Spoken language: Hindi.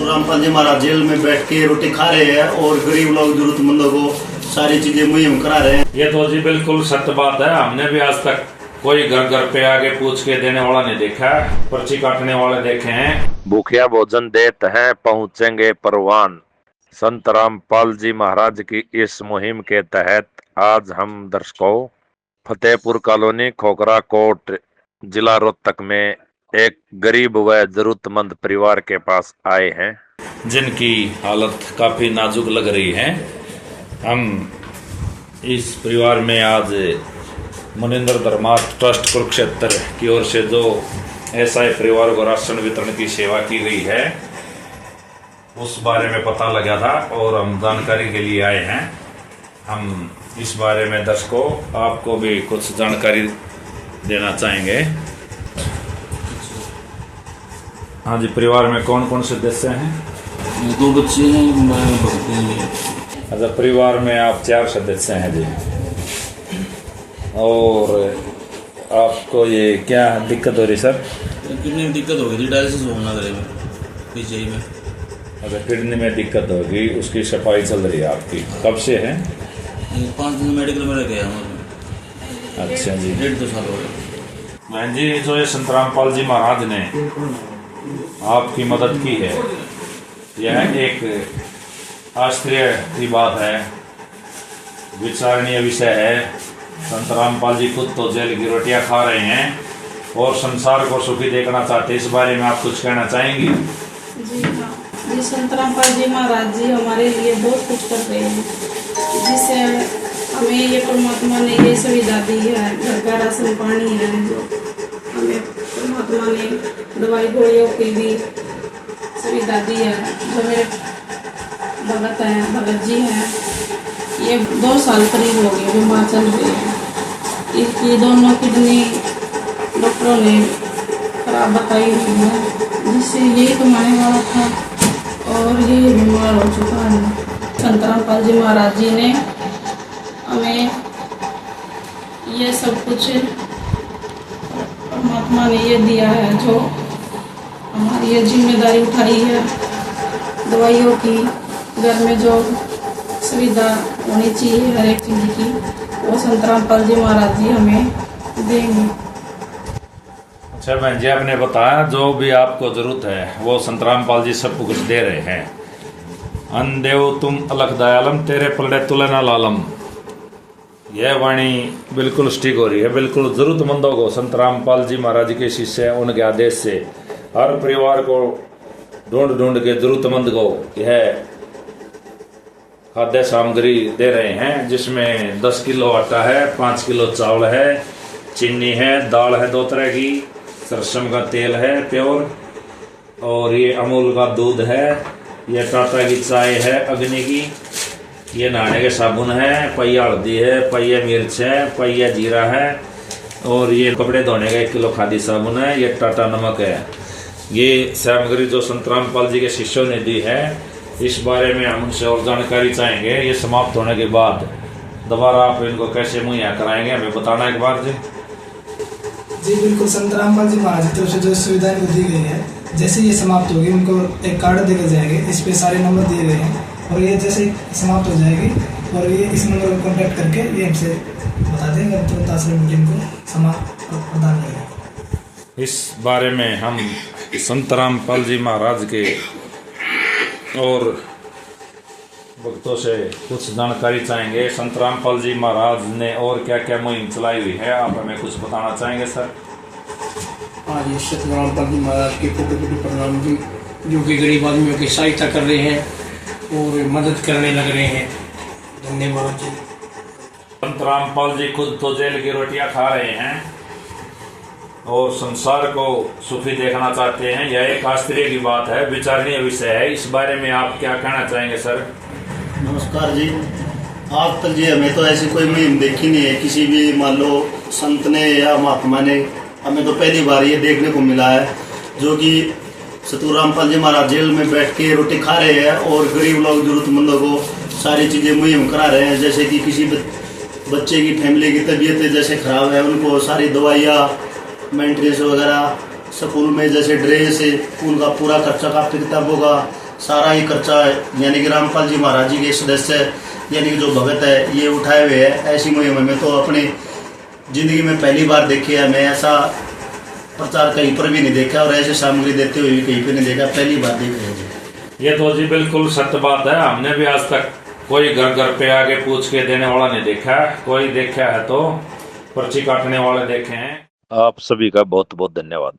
रामपाल जी महाराज जेल में बैठ के रोटी खा रहे हैं और गरीब लोग जरूरतमंदों को सारी चीजें मुहैया करा रहे हैं। ये तो जी बिल्कुल सत्य बात है। हमने भी आज तक कोई घर घर पे आके पूछ के देने वाला नहीं देखा, पर्ची काटने वाले देखे हैं। भूखिया भोजन देते हैं पहुंचेंगे परवान। संत रामपाल जी महाराज की इस मुहिम के तहत आज हम दर्शकों फतेहपुर कॉलोनी खोखरा कोट जिला रोहतक में एक गरीब व जरूरतमंद परिवार के पास आए हैं, जिनकी हालत काफी नाजुक लग रही है। हम इस परिवार में आज मुनिंद्र धर्मार्थ ट्रस्ट कुरुक्षेत्र की ओर से जो ऐसा परिवार को राशन वितरण की सेवा की गई है उस बारे में पता लगा था और हम जानकारी के लिए आए हैं। हम इस बारे में दर्शकों आपको भी कुछ जानकारी देना चाहेंगे। हाँ जी, परिवार में कौन कौन सदस्य हैं? 2 बच्चे हैं, मैं भगते हैं। अच्छा, परिवार में आप 4 सदस्य हैं जी। और आपको ये क्या दिक्कत हो रही सर? किडनी में दिक्कत हो गई थी, डायलिसिस होना करे में पीजीआई में। अच्छा, किडनी में दिक्कत होगी, उसकी सफाई चल रही है आपकी। कब से है? 5 दिन मेडिकल में रह गया हूँ। अच्छा जी, 1.5-2 साल हो गए। बहन जी, जो ये संत रामपाल जी महाराज ने आपकी मदद की है, यह एक आश्चर्य की बात है, विचारणीय विषय है। संत रामपाल जी खुद तो जेल की रोटियां खा रहे हैं और संसार को सुखी देखना चाहते हैं। इस बारे में आप कुछ कहना चाहेंगी? जी हाँ जी, संत रामपाल जी महाराज जी हमारे लिए बहुत कुछ कर रहे हैं, जिससे हमें ये परमात्मा ने ये सुविधा दी है। घर का राशन पानी है जो हमें परमात्मा ने दवाई गोलियों की भी सुविधा दी है। जो मेरे भगत हैं, भगत जी हैं, ये 2 साल करीब हो गए बीमार चल रही है। इनकी दोनों किडनी डॉक्टरों ने खराब बताई हुई है, जिससे यही कमाने वाला था और ये बीमार हो चुका है। संत रामपाल जी महाराज जी ने हमें ये सब कुछ परमात्मा ने ये दिया है, जो हमारी ये जिम्मेदारी उठाई है। दवाइयों की घर में जो सुविधा होनी चाहिए हर एक चीज़ की, वो संत रामपाल जी महाराज जी हमें देंगे। अच्छा बहन जी, आपने बताया जो भी आपको जरूरत है वो संत रामपाल जी सबको कुछ दे रहे हैं। अन देव तुम अलग दयालम, तेरे पलड़े तुलना लालम। यह वाणी बिल्कुल स्टिक हो रही है। बिल्कुल जरूरतमंदों को संत रामपाल जी महाराज के शिष्य उनके आदेश से हर परिवार को ढूंढ ढूंढ के जरूरतमंद को यह खाद्य सामग्री दे रहे हैं, जिसमें 10 किलो आटा है, 5 किलो चावल है, चीनी है, दाल है 2 तरह की, सरसों का तेल है प्योर, और ये अमूल का दूध है, ये टाटा की चाय है अग्नि की, ये नहाने के साबुन है, पहिया हल्दी है, पहिया मिर्च है, पहिया जीरा है, और ये कपड़े धोने का 1 किलो खादी साबुन है, ये टाटा नमक है। ये सामग्री जो संत रामपाल जी के शिष्यों ने दी है, इस बारे में हम उनसे और जानकारी चाहेंगे। ये समाप्त होने के बाद दोबारा आप इनको कैसे मुहैया कराएंगे, हमें बताना एक बार जी। जी बिल्कुल, संत रामपाल जी महाराज की तरफ से जो सुविधाएं दी गई है, जैसे ये समाप्त होगी उनको एक कार्ड देकर जाएंगे, इस पे सारे नंबर दिए गए हैं, और ये जैसे समाप्त हो जाएगी और ये इस नंबर को कॉन्टैक्ट करके ये हमसे बता देंगे, तुरंत आश्रम मीटिंग को समाप्त प्रदान करेंगे। इस बारे में हम संत रामपाल जी महाराज के और भक्तों से कुछ जानकारी चाहेंगे। संत रामपाल जी महाराज ने और क्या क्या मुहिम चलाई हुई है, आप हमें कुछ बताना चाहेंगे सर? आज संत रामपाल जी महाराज के कोटि कोटि प्रणाम जी, जो कि गरीब आदमियों की सहायता कर रहे हैं और मदद करने लग रहे हैं। धन्यवाद जी। संत रामपाल जी खुद तो जेल की रोटियां खा रहे हैं और संसार को सुखी देखना चाहते हैं। यह एक आश्चर्य की बात है, विचारणीय विषय है। इस बारे में आप क्या कहना चाहेंगे सर? नमस्कार जी। आज तक जी हमें तो ऐसी कोई मुहिम देखी नहीं है, किसी भी मान लो संत ने या महात्मा ने। हमें तो पहली बार ये देखने को मिला है, जो कि सतगुरु रामपाल जी महाराज जेल में बैठ के रोटी खा रहे हैं और गरीब लोग जरूरतमंदों को सारी चीज़ें मुहैया करा रहे हैं। जैसे कि किसी बच्चे की फैमिली की तबीयत जैसे खराब है, उनको सारी दवाइयाँ, मेंटेनेंस वगैरह, स्कूल में जैसे ड्रेस, उनका पूरा खर्चा, कापी किताबों का सारा ही खर्चा यानी कि रामपाल जी महाराज जी के सदस्य यानी कि जो भगत है ये उठाए हुए है। ऐसी मुहिम में तो अपनी ज़िंदगी में पहली बार देखी है। मैं ऐसा प्रचार कहीं पर भी नहीं देखा और ऐसी सामग्री देते हुए भी कहीं पर नहीं देखा, पहली बार देख रहे हैं। ये तो जी बिल्कुल सत्य बात है। हमने भी आज तक कोई घर घर पे आके पूछ के देने वाला नहीं देखा। कोई देखा है तो पर्ची काटने वाले देखे हैं। आप सभी का बहुत बहुत धन्यवाद।